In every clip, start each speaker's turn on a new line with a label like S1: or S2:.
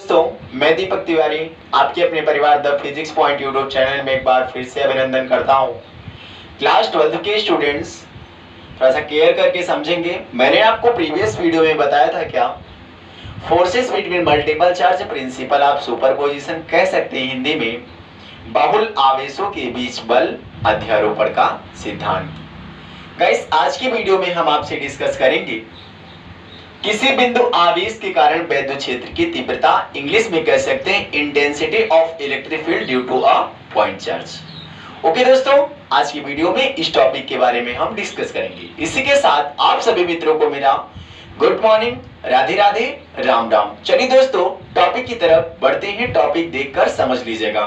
S1: दोस्तों, मैं दीपक तिवारी आपके अपने परिवार the physics point YouTube channel में एक बार फिर से अभिनंदन करता हूं। क्लास 12 के स्टूडेंट्स थोड़ा सा केयर करके समझेंगे। मैंने आपको प्रीवियस वीडियो में बताया था क्या, forces between multiple charge principle of superposition कह सकते हैं हिंदी में बहुल आवेशों के बीच बल अध्यारोपण का सिद्धांत। गाइस, आज की वीडियो में हम आपसे डिस्कस करेंगे किसी बिंदु आवेश के कारण वैद्युत क्षेत्र की तीव्रता, इंग्लिश में कह सकते हैं intensity of electric field due to a point charge. Okay दोस्तों, आज की वीडियो में इस टॉपिक के बारे में हम डिस्कस करेंगे। इसी के साथ आप सभी मित्रों को मेरा गुड मॉर्निंग, राधे राधे, राम राम। चलिए दोस्तों, टॉपिक की तरफ बढ़ते हैं। टॉपिक देखकर समझ लीजिएगा।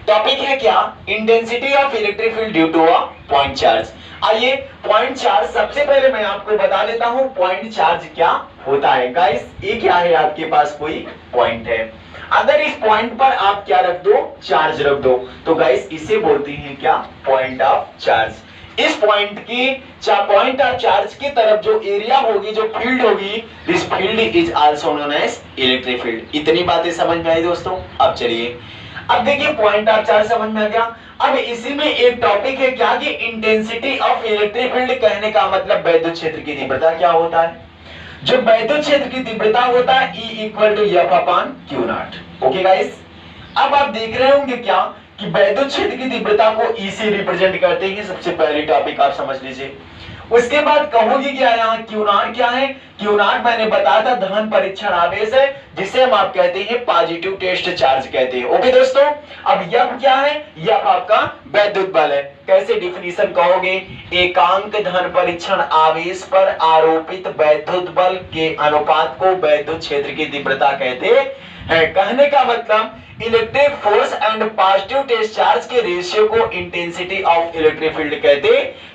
S1: टॉपिक है क्या, intensity of electric field due to a point charge. आइए, पॉइंट चार्ज सबसे पहले मैं आपको बता देता हूं पॉइंट चार्ज क्या होता है। गाइस, ये क्या है, आपके पास कोई पॉइंट है, अगर इस पॉइंट पर आप क्या रख दो, चार्ज रख दो, तो गाइस इसे बोलते हैं क्या, पॉइंट ऑफ चार्ज। इस पॉइंट की पॉइंट ऑफ चार्ज की तरफ जो एरिया होगी, जो फील्ड होगी, this field is also known as electric field. इतनी बातें समझ में आई दोस्तों। अब चलिए, अब देखिए पॉइंट ऑफ चार्ज समझ में आ गया। अब इसी में एक टॉपिक है क्या, कि इंटेंसिटी ऑफ इलेक्ट्रिक फील्ड कहने का मतलब वैद्युत क्षेत्र की तीव्रता क्या होता है। जो वैद्युत क्षेत्र की तीव्रता होता है E equal to F upon Q naught. Okay guys, अब आप देख रहे होंगे क्या कि वैद्युत क्षेत्र की तीव्रता को E से रिप्रेजेंट करते हैं। सबसे पहले टॉपिक आप समझ लीजिए। उसके बाद कहोगे क्या, यहाँ क्यू नॉट क्या है। क्यू नॉट मैंने बताया था धन परीक्षण आवेश है, जिसे हम आप कहते हैं पॉजिटिव टेस्ट चार्ज कहते हैं। ओके दोस्तों, अब यह क्या है, यह आपका वैद्युत बल है। कैसे डिफिनीशन कहोगे, एकांक धन परीक्षण आवेश पर आरोपित वैद्युत बल के अनुपात को वैद्युत क्षेत्र की तीव्रता कहते हैं। कहने का मतलब electric force and positive test charge के रेशियो को इंटेंसिटी ऑफ इलेक्ट्रिक फील्ड कहते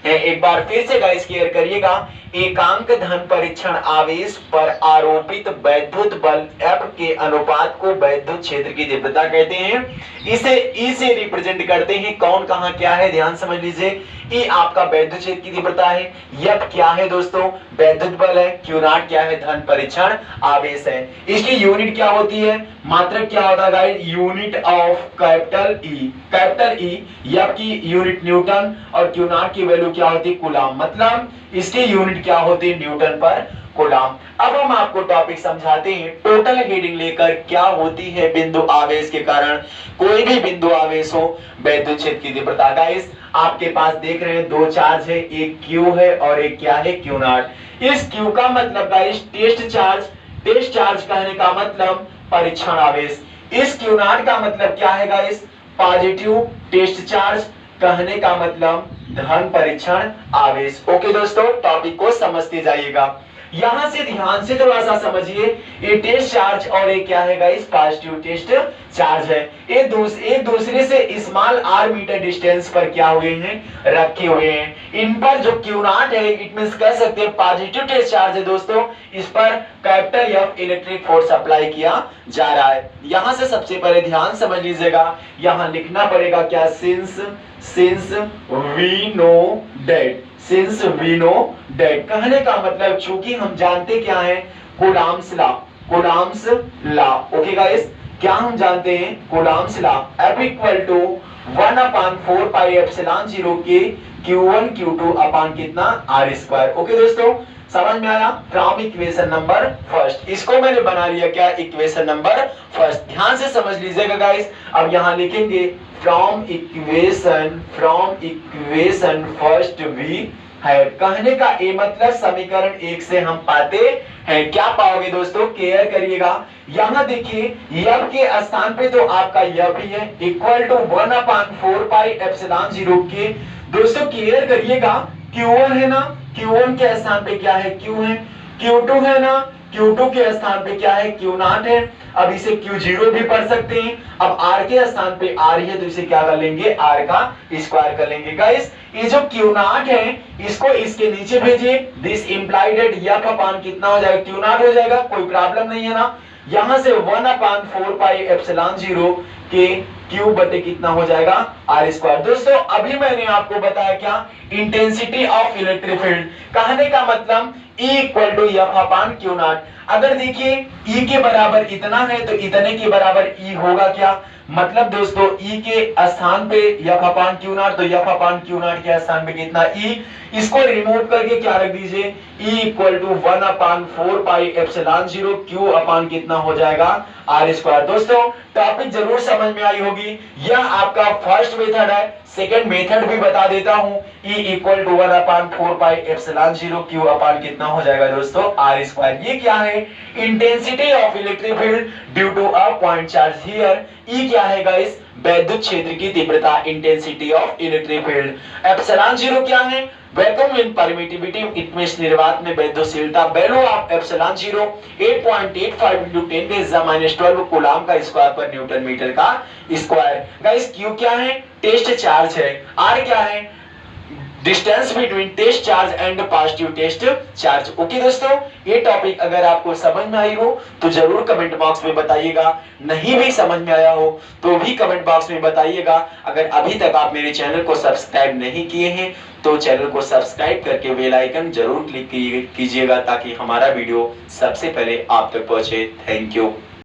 S1: हैं। एक बार फिर से गाइस क्लियर करिएगा, एकांक धन परीक्षण आवेश पर आरोपित वैद्युत बल F के अनुपात को वैद्युत क्षेत्र की तीव्रता कहते हैं। इसे E से रिप्रेजेंट करते हैं। कौन कहां क्या है, ध्यान समझ लीजिए। E आपका वैद्युत क्षेत्र की तीव्रता है, F क्या है दोस्तों, वैद्युत बल है, Q नॉट क्या है, धन परीक्षण आवेश है। इसकी यूनिट क्या होती है, मात्रक क्या होता है guys, unit of capital E। Capital E, F की यूनिट न्यूटन और Q नॉट की वैल्यू क्या होती है, कूलम। मतलब इसकी यूनिट क्या होती है, न्यूटन पर कूलम। अब हम आपको टॉपिक समझाते हैं टोटल हेडिंग लेकर, क्या होती है बिंदु आवेश के कारण, कोई भी बिंदु आवेश हो, वैद्युत क्षेत्र की तीव्रता। गाइस, आपके पास देख रहे हैं दो चार्ज है, एक Q है और एक क्या है, Q नॉट। इस Q का मतलब guys test charge, test charge कहने का मतलब परीक्षण आवेश। इस Q नॉट का मतलब क्या है गाइस, पॉजिटिव टेस्ट चार्ज, कहने का मतलब धन परीक्षण आवेश। ओके दोस्तों, टॉपिक को समझते जाइएगा। यहां से ध्यान से थोड़ा सा समझिए, ये टेस्ट चार्ज और ये क्या है गाइस, पॉजिटिव टेस्ट चार्ज है। ये एक दूसरे से स्मॉल r मीटर डिस्टेंस पर क्या हुए हैं, रखे हुए हैं। इन पर जो Q नॉट है, इट मींस कह सकते हैं पॉजिटिव टेस्ट चार्ज है दोस्तों। इस पर capital F electric force apply किया जा रहा है। यहां से सबसे पहले ध्यान समझ लीजिएगा, यहां लिखना पड़ेगा क्या, since we know that, since we know that कहने का मतलब चूंकि हम जानते क्या है, Coulomb's law, Coulomb's law. Okay guys, क्या हम जानते हैं, Coulomb's law, F equal to 1/4 pi epsilon 0 के Q1 Q2 अपान कितना, R स्क्वायर। ओके दोस्तों, समझ में आया। फ्रॉम इक्वेशन नंबर फर्स्ट, इसको मैंने बना लिया क्या, इक्वेशन नंबर फर्स्ट। ध्यान से समझ लीजिएगा गाइस। अब यहां लिखेंगे फ्रॉम इक्वेशन फर्स्ट वी है, कहने का ए मतलब समीकरण 1 से हम पाते हैं। क्या पाओगे दोस्तों, केयर करिएगा। यहां देखिए F के स्थान पे तो आपका F ही है, इक्वल टू 1/4 पाई एप्सिलॉन 0 के। दोस्तों केयर करिएगा, Q1 है ना, Q1 के स्थान पे क्या है, Q है, Q2 है ना, Q2 के स्थान पे क्या है, Q नॉट है। अब इसे Q0 भी पढ़ सकते हैं। अब R के स्थान पे R है, तो इसे क्या कर लेंगे, R का स्क्वायर कर लेंगे। गाइस, ये जो Q नॉट है, इसको इसके नीचे भेजिए। दिस इंप्लाइड एट F अपान कितना हो जाएगा, Q नॉट हो जाएगा, कोई प्रॉब्लम नहीं है ना। यहां से 1/4 पाई एप्सिलॉन 0 के Q बटे कितना हो जाएगा, R स्क्वायर। दोस्तों अभी मैंने आपको बताया क्या, इंटेंसिटी ऑफ इलेक्ट्रिक फील्ड, कहने का मतलब E equal to F upon Q naught. अगर देखिए E के बराबर इतना है तो इतने के बराबर E होगा क्या, मतलब दोस्तों E के स्थान पे एफ अपान क्यू नॉट, तो एफ अपान क्यू नॉट के स्थान पे कितना E, इसको रिमूव करके क्या रख दीजिए E equal to 1 upon 4 pi epsilon 0 Q upon कितना हो जाएगा आर स्क्वायर। दोस्तों टॉपिक जरूर समझ में आई होगी, यह आपका फर्स्ट मेथड है। सेकंड मेथड भी बता देता हूं, E equal to 1 upon 4 pi epsilon 0 Q upon कितना हो जाएगा दोस्तों आर स्क्वायर। ये क्या है, intensity of electric field due to a point charge here. E क्या है गाइस, वैद्युत क्षेत्र की तीव्रता, intensity of electric field. Epsilon 0 क्या है, वैक्यूम इन परमिटिविटी, इतने निर्वात में वैद्युशीलता। Value of epsilon 0 8.85 into 10⁻12 coulomb का स्क्वायर पर न्यूटन मीटर का स्क्वायर। गाइस Q क्या है, टेस्ट चार्ज है। R क्या है, distance between test charge and positive test charge. Okay दोस्तों, ये टॉपिक अगर आपको समझ में आई हो तो जरूर कमेंट बॉक्स में बताइएगा, नहीं भी समझ में आया हो तो भी कमेंट बॉक्स में बताइएगा। अगर अभी तक आप मेरे चैनल को सब्सक्राइब नहीं किए हैं तो चैनल को सब्सक्राइब करके बेल आइकन जरूर क्लिक कीजिएगा ताकि हमारा वीडियो सबसे पहले आप तक पहुंचे। Thank you.